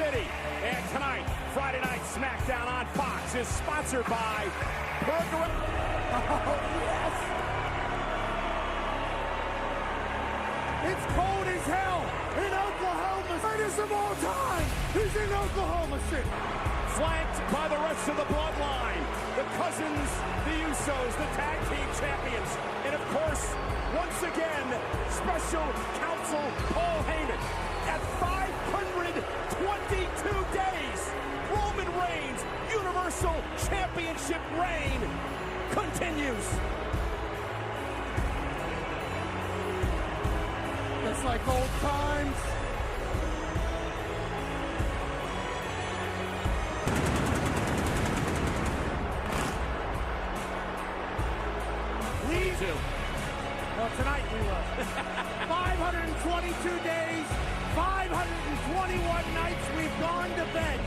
City. And tonight, Friday Night SmackDown on Fox is sponsored by Burger. Oh, yes! It's cold as hell in Oklahoma. Greatest of all time is in Oklahoma City. Flanked by the rest of the bloodline, the Cousins, the Usos, the tag team champions, and of course, once again, special counsel Paul Heyman. At 522 days, Roman Reigns' Universal Championship reign continues. It's like old times. Well, tonight we will. 522 days, 521 nights we've gone to bed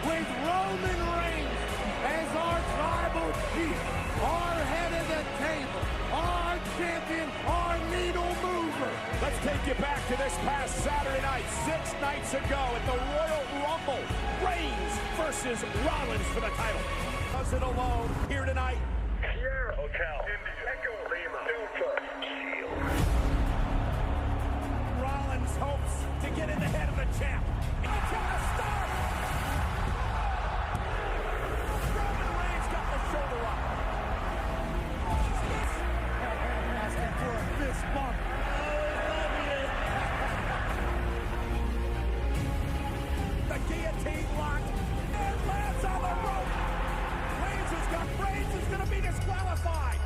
with Roman Reigns as our tribal chief, our head of the table, our champion, our needle mover. Let's take you back to this past Saturday night, 6 nights ago at the Royal Rumble. Reigns versus Rollins for the title. Does it alone here tonight. Sierra Hotel, Echo Lima, Rollins hopes to get in the head of the champ. It's gonna start. Roman Reigns got the shoulder up. Asking for a fist bump. The guillotine locked and lands on the rope. Reigns is going to be disqualified.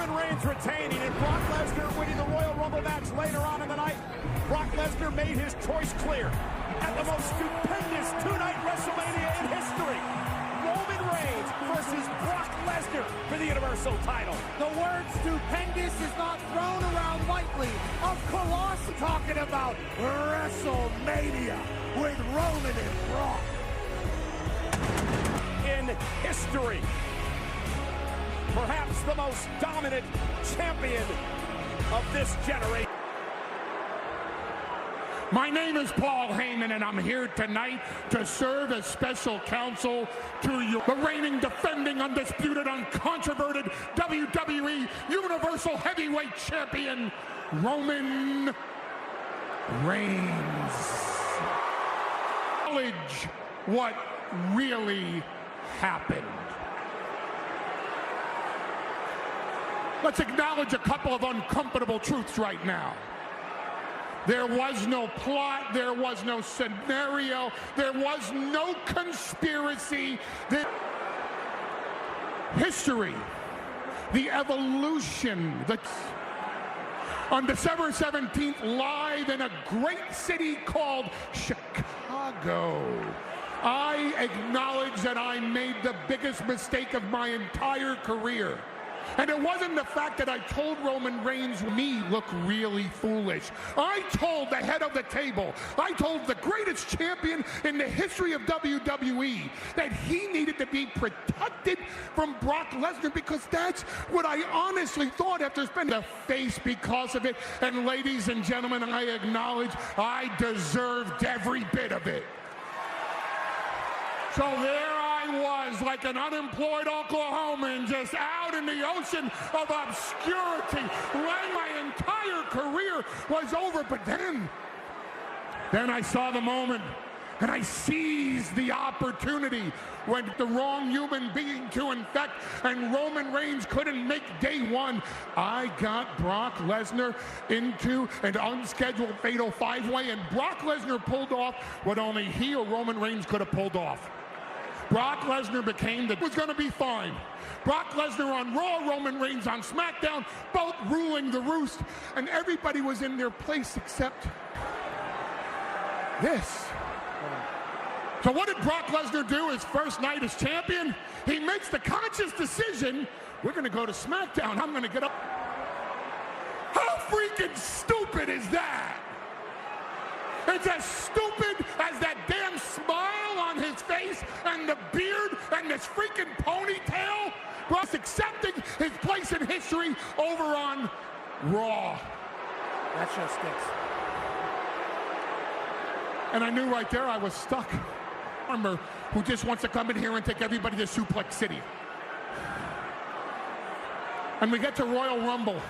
Reigns retaining and Brock Lesnar winning the Royal Rumble match later on in the night. Brock Lesnar made his choice clear at the most stupendous two-night WrestleMania in history. Roman Reigns versus Brock Lesnar for the Universal title. The word stupendous is not thrown around lightly. Of Colossus talking about WrestleMania with Roman and Brock. In history, perhaps the most dominant champion of this generation. My name is Paul Heyman, and I'm here tonight to serve as special counsel to you. The reigning, defending, undisputed, uncontroverted WWE Universal Heavyweight Champion, Roman Reigns. Acknowledge what really happened. Let's acknowledge a couple of uncomfortable truths right now. There was no plot, there was no scenario, there was no conspiracy. History, the evolution, on December 17th, live in a great city called Chicago, I acknowledge that I made the biggest mistake of my entire career. And it wasn't the fact that I told Roman Reigns me look really foolish. I told the head of the table, I told the greatest champion in the history of WWE that he needed to be protected from Brock Lesnar, because that's what I honestly thought after spending the face because of it. And ladies and gentlemen, I acknowledge I deserved every bit of it. So there I was, like an unemployed Oklahoman, just out in the ocean of obscurity, when my entire career was over. But then I saw the moment, and I seized the opportunity when the wrong human being to infect, and Roman Reigns couldn't make day one. I got Brock Lesnar into an unscheduled fatal five-way, and Brock Lesnar pulled off what only he or Roman Reigns could have pulled off. Brock Lesnar became was going to be fine. Brock Lesnar on Raw, Roman Reigns on SmackDown, both ruling the roost, and everybody was in their place except this. So what did Brock Lesnar do his first night as champion? He makes the conscious decision, we're going to go to SmackDown. I'm going to get up. How freaking stupid is that? It's as stupid as that damn smile on his face and the beard and this freaking ponytail, plus accepting his place in history over on Raw. That show stinks. And I knew right there I was stuck. Armor who just wants to come in here and take everybody to Suplex City. And we get to Royal Rumble.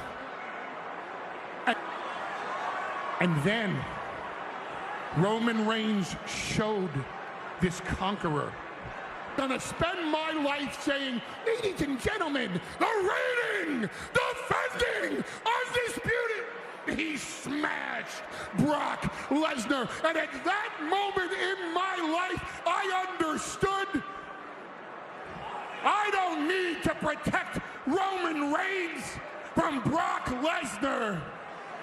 And then Roman Reigns showed this conqueror. Gonna spend my life saying, ladies and gentlemen, the reigning, defending, undisputed. He smashed Brock Lesnar. And at that moment in my life, I understood I don't need to protect Roman Reigns from Brock Lesnar.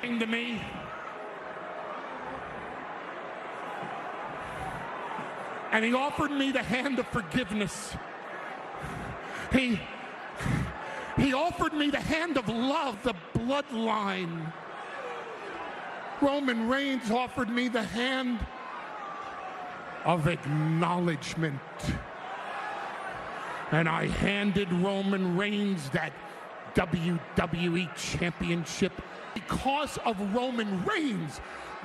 To me. And he offered me the hand of forgiveness. He offered me the hand of love, the bloodline. Roman Reigns offered me the hand of acknowledgement. And I handed Roman Reigns that WWE Championship. Because of Roman Reigns,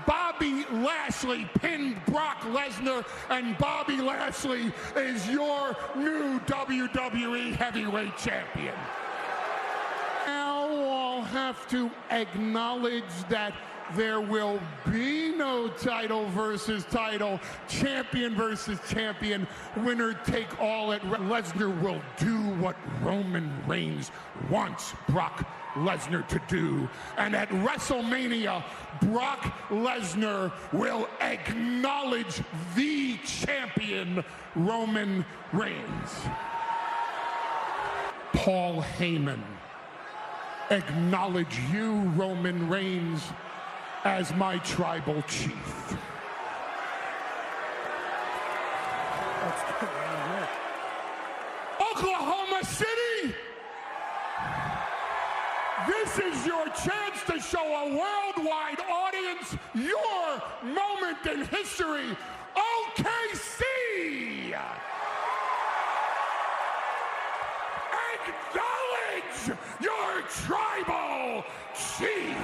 Bobby Lashley pinned Brock Lesnar, and Bobby Lashley is your new WWE Heavyweight Champion. Now I'll have to acknowledge that there will be no title versus title, champion versus champion, winner take all. At Lesnar will do what Roman Reigns wants Brock Lesnar to do. And at WrestleMania, Brock Lesnar will acknowledge the champion, Roman Reigns. Paul Heyman, acknowledge you, Roman Reigns, as my tribal chief. Oklahoma City, this is your chance to show a worldwide audience your moment in history. OKC! Acknowledge your tribal chief!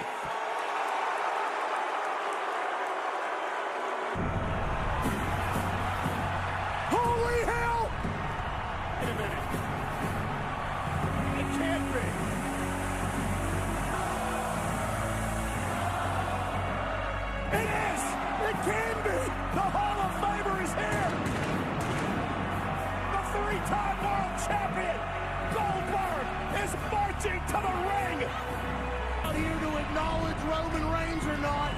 Holy hell! Wait a minute. It can't be. It is! It can be! The Hall of Famer is here! The three-time world champion, Goldberg, is marching to the ring! Out here to acknowledge Roman Reigns or not,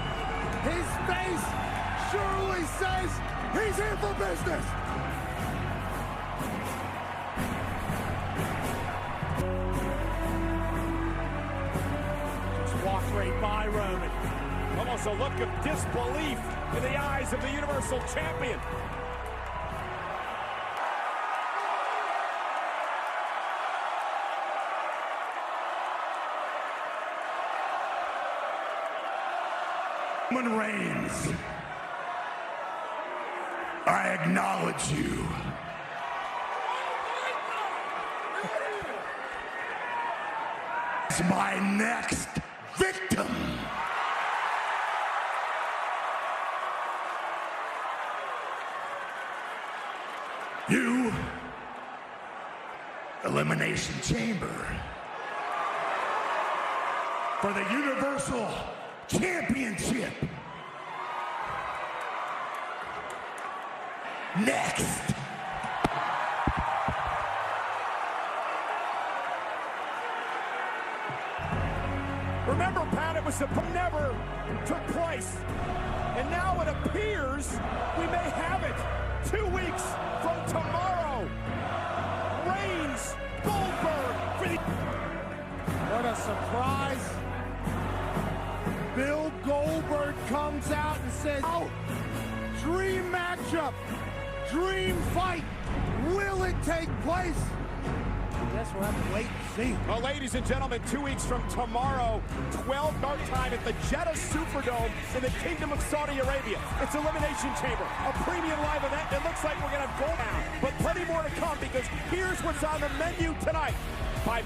his face surely says he's here for business! Just walked right by Roman. Almost a look of disbelief in the eyes of the Universal Champion. Roman Reigns, I acknowledge you. As my next victim. You, Elimination Chamber, for the Universal Championship. Next. Remember, Pat, it was never took place. And now it appears we may have it 2 weeks from tomorrow. Reigns, Goldberg for the... What a surprise. Bill Goldberg comes out and says, oh, dream matchup, dream fight. Will it take place? guess we'll have to wait and see. Well, ladies and gentlemen, 2 weeks from tomorrow, 12 dark time at the Jeddah Superdome in the Kingdom of Saudi Arabia. It's Elimination Chamber, a premium live event. It looks like we're going to go down, but plenty more to come because here's what's on the menu tonight. By